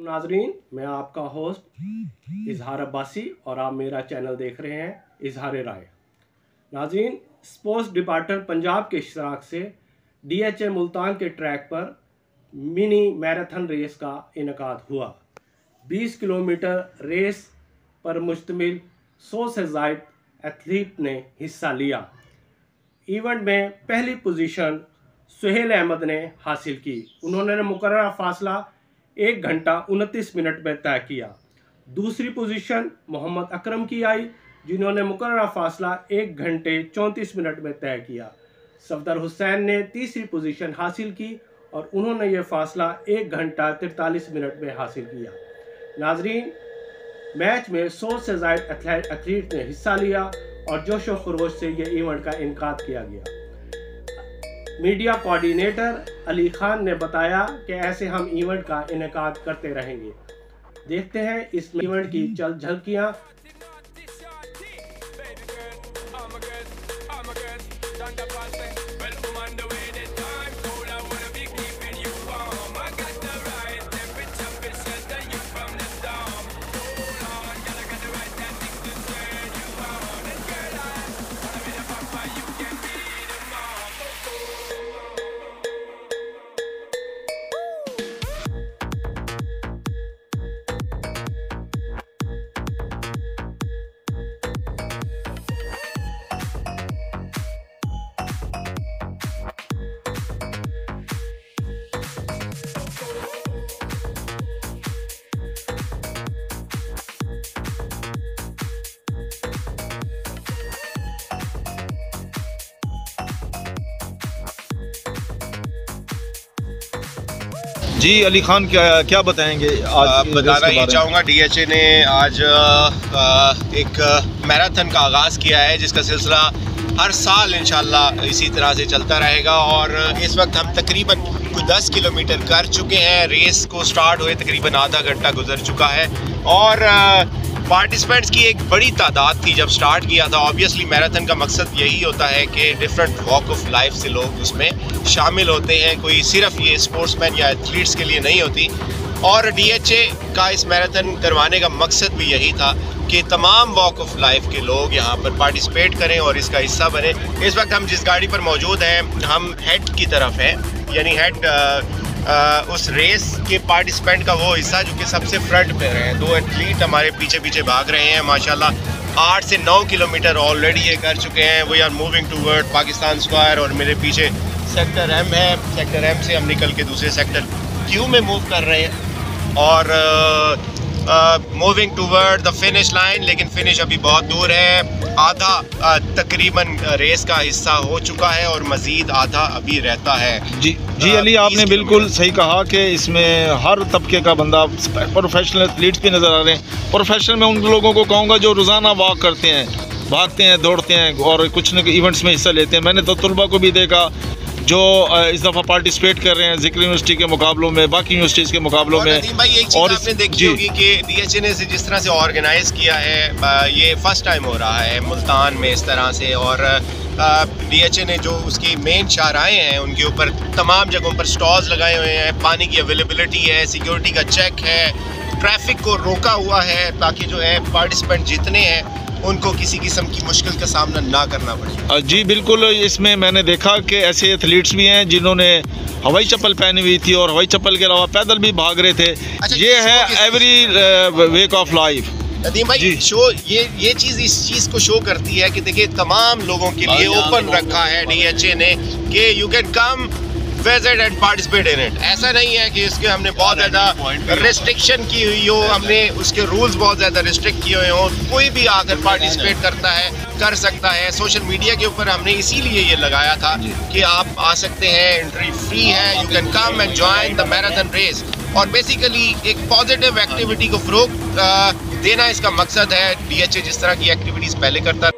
नाजरीन, मैं आपका होस्ट इजहार अब्बासी और आप मेरा चैनल देख रहे हैं इजहार राय। नाजरीन, स्पोर्ट्स डिपार्टमेंट पंजाब के इश्तराक से DHA मुल्तान के ट्रैक पर मिनी मैराथन रेस का इनेकाद हुआ। 20 किलोमीटर रेस पर मुश्तमिल 100 से ज़ायद एथलीट ने हिस्सा लिया। इवेंट में पहली पोजीशन सुहेल अहमद ने हासिल की। उन्होंने मुकर्रर फासला 1 घंटा 29 मिनट में तय किया। दूसरी पोजीशन मोहम्मद अकरम की आई, जिन्होंने मुकर्रर फासला 1 घंटे 34 मिनट में तय किया। सफदर हुसैन ने तीसरी पोजीशन हासिल की और उन्होंने ये फासला 1 घंटा 43 मिनट में हासिल किया। नाजरीन, मैच में 100 से ज़ायद एथलीट ने हिस्सा लिया और जोश व खरोश से ये इवेंट का इनेकाद किया गया। मीडिया कोऑर्डिनेटर अली खान ने बताया कि ऐसे हम इवेंट का इनेकाद करते रहेंगे। देखते हैं इस इवेंट की चल झलकियाँ। जी अली खान, क्या बताएंगे आज? बताना ही चाहूँगा, DHA ने आज एक मैराथन का आगाज़ किया है, जिसका सिलसिला हर साल इंशाल्लाह इसी तरह से चलता रहेगा। और इस वक्त हम तकरीबन 10 किलोमीटर कर चुके हैं। रेस को स्टार्ट हुए तकरीबन आधा घंटा गुजर चुका है और पार्टिसिपेंट्स की एक बड़ी तादाद थी जब स्टार्ट किया था। ऑब्वियसली मैराथन का मकसद यही होता है कि डिफरेंट वॉक ऑफ लाइफ से लोग उसमें शामिल होते हैं, कोई सिर्फ ये स्पोर्ट्समैन या एथलीट्स के लिए नहीं होती। और DHA का इस मैराथन करवाने का मकसद भी यही था कि तमाम वॉक ऑफ लाइफ के लोग यहाँ पर पार्टिसिपेट करें और इसका हिस्सा बने। इस वक्त हम जिस गाड़ी पर मौजूद हैं, हम हेड की तरफ हैं, यानी हेड उस रेस के पार्टिसिपेंट का वो हिस्सा जो कि सबसे फ्रंट पे रहे हैं। 2 एथलीट हमारे पीछे पीछे भाग रहे हैं माशाल्लाह। 8 से 9 किलोमीटर ऑलरेडी ये कर चुके हैं। We are moving toward Pakistan square और मेरे पीछे सेक्टर M है। सेक्टर M से हम निकल के दूसरे सेक्टर Q में मूव कर रहे हैं और moving toward the finish line. लेकिन फिनिश अभी बहुत दूर है। आधा तकरीबन रेस का हिस्सा हो चुका है और मज़ीद आधा अभी रहता है। जी अली, आपने बिल्कुल सही कहा कि इसमें हर तबके का बंदा, प्रोफेशनल एथलीट्स भी नज़र आ रहे हैं। प्रोफेशनल में उन लोगों को कहूँगा जो रोज़ाना वॉक करते हैं, भागते हैं, दौड़ते हैं और कुछ न इवेंट्स में हिस्सा लेते हैं। मैंने तो तलबा को भी देखा जो इस दफ़ा पार्टिसिपेट कर रहे हैं ज़िक्र यूनिवर्सिटी के मुकाबलों में, बाकी यूनिवर्सिटीज़ के मुकाबलों में। भाई, एक चीज़ आपने देखी होगी कि DHA ने जिस तरह से ऑर्गेनाइज़ किया है, ये फर्स्ट टाइम हो रहा है मुल्तान में इस तरह से। और DHA ने जो उसकी मेन शाहराएँ हैं उनके ऊपर तमाम जगहों पर स्टॉल्स लगाए हुए हैं। पानी की अवेलेबिलिटी है, सिक्योरिटी का चेक है, ट्रैफिक को रोका हुआ है ताकि जो है पार्टिसिपेंट जितने हैं उनको किसी किस्म की मुश्किल का सामना ना करना पड़े। जी बिल्कुल, इसमें मैंने देखा कि ऐसे एथलीट्स भी हैं जिन्होंने हवाई चप्पल पहनी हुई थी और हवाई चप्पल के अलावा पैदल भी भाग रहे थे। अच्छा, ये है every wake of life. Nadeem भाई, शो ये चीज़ इस चीज़ को शो करती है कि देखिए तमाम लोगों के लिए ओपन रखा है DHA ने कि you can come visit and participate in it. ऐसा नहीं है कि इसके हमने बहुत ज़्यादा रिस्ट्रिक्शन की हुई हो, हमने उसके रूल्स बहुत ज़्यादा रिस्ट्रिक्ट किए हुए हों। कोई भी आकर पार्टिसिपेट करता है, कर सकता है। सोशल मीडिया के ऊपर हमने इसीलिए ये लगाया था कि आप आ सकते हैं, एंट्री फ्री है, you can come and join the marathon race. और बेसिकली एक पॉजिटिव एक्टिविटी को फ़रोग़ देना इसका मकसद है। DHA जिस तरह की एक्टिविटीज़ पहले करता